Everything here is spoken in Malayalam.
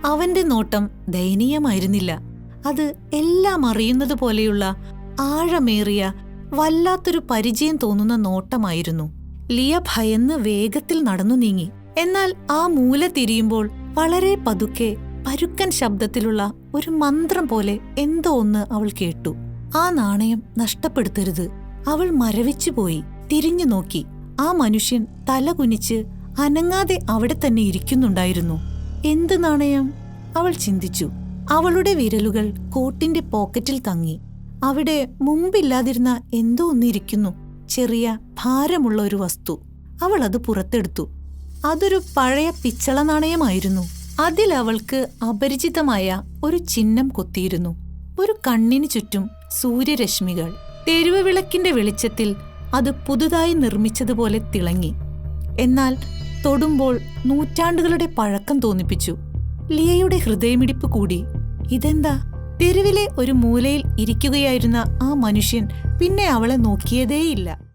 അവന്റെ നോട്ടം ദയനീയമായിരുന്നില്ല. അത് എല്ലാം അറിയുന്നത് പോലെയുള്ള ആഴമേറിയ വല്ലാത്തൊരു പരിചയം തോന്നുന്ന നോട്ടമായിരുന്നു. ലിയ ഭയന്ന് വേഗത്തിൽ നടന്നു നീങ്ങി. എന്നാൽ ആ മൂല തിരിയുമ്പോൾ വളരെ പതുക്കെ പരുക്കൻ ശബ്ദത്തിലുള്ള ഒരു മന്ത്രം പോലെ എന്തോ ഒന്ന് അവൾ കേട്ടു. ആ നാണയം നഷ്ടപ്പെടുത്തരുത്. അവൾ മരവിച്ചുപോയി തിരിഞ്ഞു നോക്കി. ആ മനുഷ്യൻ തല കുനിച്ച് അനങ്ങാതെ അവിടെ തന്നെ ഇരിക്കുന്നുണ്ടായിരുന്നു. എന്ത് നാണയം? അവൾ ചിന്തിച്ചു. അവളുടെ വിരലുകൾ കോട്ടിന്റെ പോക്കറ്റിൽ തങ്ങി. അവിടെ മുമ്പില്ലാതിരുന്ന എന്തോ ഒന്നിരിക്കുന്നു. ചെറിയ ഭാരമുള്ള ഒരു വസ്തു. അവൾ അത് പുറത്തെടുത്തു. അതൊരു പഴയ പിച്ചള നാണയമായിരുന്നു. അതിൽ അവൾക്ക് അപരിചിതമായ ഒരു ചിഹ്നം കൊത്തിയിരുന്നു. ഒരു കണ്ണിനു ചുറ്റും സൂര്യരശ്മികൾ. തെരുവ് വിളക്കിന്റെ വെളിച്ചത്തിൽ അത് പുതുതായി നിർമ്മിച്ചതുപോലെ തിളങ്ങി. എന്നാൽ തൊടുമ്പോൾ നൂറ്റാണ്ടുകളുടെ പഴക്കം തോന്നിപ്പിച്ചു. ലിയയുടെ ഹൃദയമിടിപ്പ് കൂടി. ഇതെന്താ? തെരുവിലെ ഒരു മൂലയിൽ ഇരിക്കുകയായിരുന്ന ആ മനുഷ്യൻ പിന്നെ അവളെ നോക്കിയതേയില്ല.